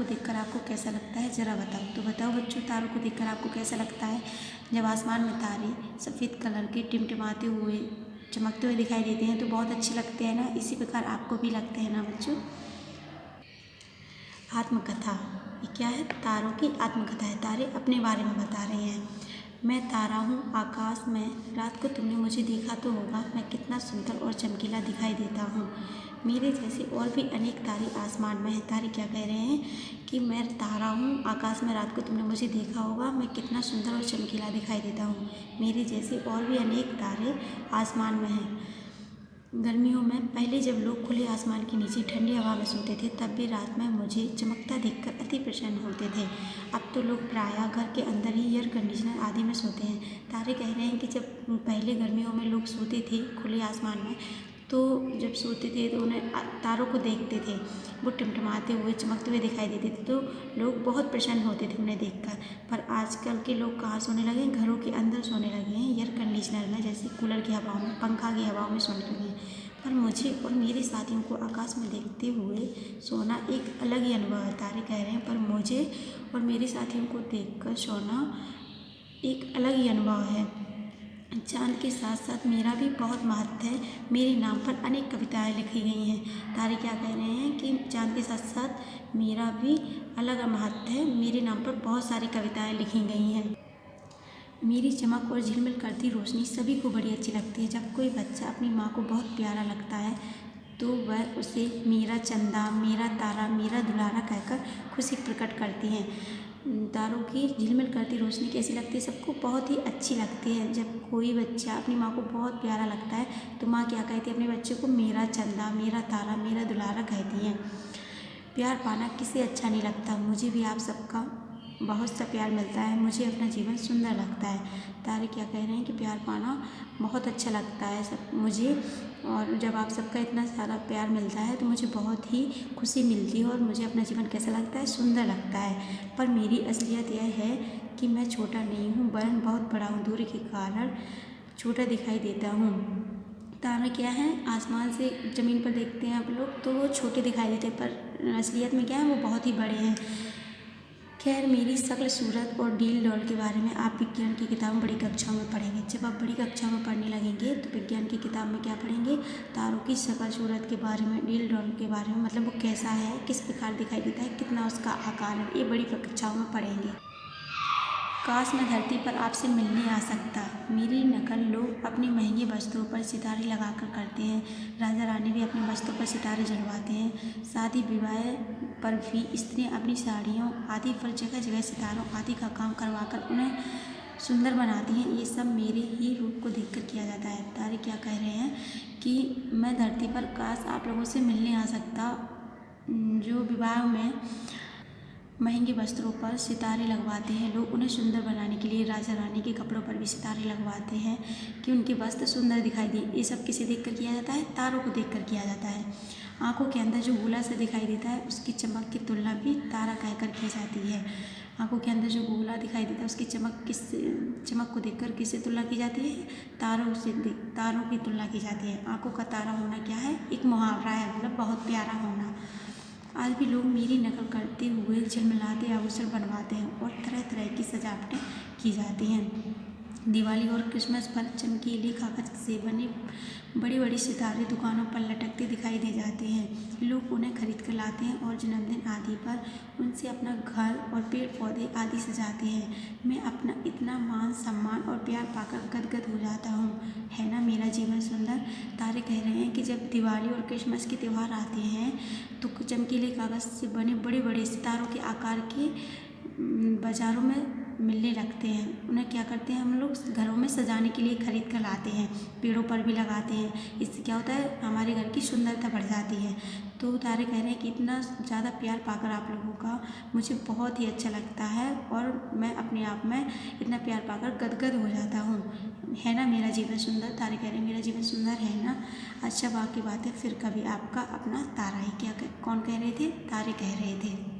को देखकर आपको कैसा लगता है ज़रा बताओ। तो बताओ बच्चों, तारों को देखकर आपको कैसा लगता है। जब आसमान में तारे सफ़ेद कलर के टिमटिमाते हुए चमकते हुए दिखाई देते हैं तो बहुत अच्छे लगते हैं ना। इसी प्रकार आपको भी लगते हैं ना बच्चों। आत्मकथा, ये क्या है? तारों की आत्मकथा है। तारे अपने बारे में बता रहे हैं। मैं तारा हूँ आकाश में, रात को तुमने मुझे देखा तो होगा, मैं कितना सुंदर और चमकीला दिखाई देता हूँ। मेरे जैसे और भी अनेक तारे आसमान में हैं। तारे क्या कह रहे हैं कि मैं तारा हूँ आकाश में, रात को तुमने मुझे देखा होगा, मैं कितना सुंदर और चमकीला दिखाई देता हूँ। मेरे जैसे और भी अनेक तारे आसमान में हैं। गर्मियों में पहले जब लोग खुले आसमान के नीचे ठंडी हवा में सोते थे तब भी रात में मुझे चमकता देखकर अति प्रसन्न होते थे। अब तो लोग प्रायः घर के अंदर ही एयर कंडीशनर आदि में सोते हैं। तारे कह रहे हैं कि जब पहले गर्मियों में लोग सोते थे खुले आसमान में, तो जब सोते थे तो उन्हें तारों को देखते थे, वो टिमटिमाते हुए चमकते हुए दिखाई देते थे, तो लोग बहुत प्रसन्न होते थे उन्हें देखकर। पर आजकल के लोग कहाँ सोने लगे हैं? घरों के अंदर सोने लगे हैं, एयर कंडीशनर में, जैसे कूलर की हवाओं में, पंखा की हवाओं में सोने लगे हैं। पर मुझे और मेरे साथियों को आकाश में देखते हुए सोना एक अलग ही अनुभव है। तारे कह रहे हैं पर मुझे और मेरे साथियों को देखकर सोना एक अलग ही अनुभव है। चाँद के साथ साथ मेरा भी बहुत महत्व है। मेरे नाम पर अनेक कविताएं लिखी गई हैं। तारे क्या कह रहे हैं कि चाँद के साथ साथ मेरा भी अलग महत्व है। मेरे नाम पर बहुत सारी कविताएं लिखी गई हैं। मेरी चमक और झिलमिल करती रोशनी सभी को बड़ी अच्छी लगती है। जब कोई बच्चा अपनी माँ को बहुत प्यारा लगता है तो वह उसे मेरा चंदा, मेरा तारा, मेरा दुलारा कहकर खुशी प्रकट करती हैं। तारों की झिलमिल करती रोशनी कैसी लगती है? सबको बहुत ही अच्छी लगती है। जब कोई बच्चा अपनी माँ को बहुत प्यारा लगता है तो माँ क्या कहती है अपने बच्चे को? मेरा चंदा, मेरा तारा, मेरा दुलारा कहती हैं। प्यार पाना किसे अच्छा नहीं लगता। मुझे भी आप सबका बहुत सा प्यार मिलता है, मुझे अपना जीवन सुंदर लगता है। तारे क्या कह रहे हैं कि प्यार पाना बहुत अच्छा लगता है सब मुझे, और जब आप सबका इतना सारा प्यार मिलता है तो मुझे बहुत ही खुशी मिलती है और मुझे अपना जीवन कैसा लगता है? सुंदर लगता है। पर मेरी असलियत यह है कि मैं छोटा नहीं हूँ वरन बहुत बड़ा हूँ। दूरी के कारण छोटा दिखाई देता हूँ। तारे क्या है? आसमान से ज़मीन पर देखते हैं आप लोग तो वो छोटे दिखाई देते हैं, पर असलियत में क्या है? वो बहुत ही बड़े हैं। खैर, मेरी शक्ल, सूरत और डील डॉल के बारे में आप विज्ञान की किताब में बड़ी कक्षाओं में पढ़ेंगे। जब आप बड़ी कक्षाओं में पढ़ने लगेंगे तो विज्ञान की किताब में क्या पढ़ेंगे? तारों की शक्ल, सूरत के बारे में, डील डॉल के बारे में, मतलब वो कैसा है, किस प्रकार दिखाई देता है, कितना उसका आकार है, ये बड़ी कक्षाओं में पढ़ेंगे। काश मैं धरती पर आपसे मिलने आ सकता। मेरी नकल लोग अपनी महंगी वस्तुओं पर सितारे लगाकर करते हैं। राजा रानी भी अपनी वस्तुओं पर सितारे जलवाते हैं। शादी विवाह पर भी स्त्रियां अपनी साड़ियों आदि पर जगह जगह सितारों आदि का काम करवाकर उन्हें सुंदर बनाती हैं। ये सब मेरे ही रूप को देखकर किया जाता है। तारे क्या कह रहे हैं कि मैं धरती पर काश आप लोगों से मिलने आ सकता। जो विवाह में महंगे वस्त्रों पर सितारे लगवाते हैं लोग, उन्हें सुंदर बनाने के लिए राजा रानी के कपड़ों पर भी सितारे लगवाते हैं कि उनके वस्त्र सुंदर दिखाई दे। ये सब किसे देखकर किया जाता है? तारों को देखकर किया जाता है। आंखों के अंदर जो गोला सा दिखाई देता है उसकी चमक की तुलना भी तारा कहकर की जाती है। आंखों के अंदर जो गोला दिखाई देता है उसकी चमक को देखकर किससे तुलना की जाती है? तारों की तुलना की जाती है। आंखों का तारा होना क्या है? एक मुहावरा है, मतलब बहुत प्यारा होना। आज भी लोग मेरी नकल करते हुए झिलमिलाते आभूषण बनवाते हैं और तरह तरह की सजावटें की जाती हैं। दिवाली और क्रिसमस पर चमकीले कागज से बने बड़ी बड़ी सितारे दुकानों पर लटकते दिखाई दे जाते हैं। लोग उन्हें खरीद कर लाते हैं और जन्मदिन आदि पर उनसे अपना घर और पेड़ पौधे आदि सजाते हैं। मैं अपना इतना मान सम्मान और प्यार पाकर गदगद हो जाता हूँ। है ना मेरा जीवन सुंदर? तारे कह रहे हैं कि जब दिवाली और क्रिसमस के त्यौहार आते हैं तो चमकीले कागज़ से बने बड़े बड़े सितारों के आकार के बाज़ारों में मिलने लगते हैं। उन्हें क्या करते हैं हम लोग? घरों में सजाने के लिए खरीद कर लाते हैं, पेड़ों पर भी लगाते हैं। इससे क्या होता है? हमारे घर की सुंदरता बढ़ जाती है। तो तारे कह रहे हैं कि इतना ज़्यादा प्यार पाकर आप लोगों का मुझे बहुत ही अच्छा लगता है और मैं अपने आप में इतना प्यार पाकर गदगद हो जाता हूँ। है ना मेरा जीवन सुंदर? तारे कह रहे हैं मेरा जीवन सुंदर है ना। अच्छा, बाकी बातें फिर कभी। आपका अपना तारा ही। कौन कह रहे थे? तारे कह रहे थे।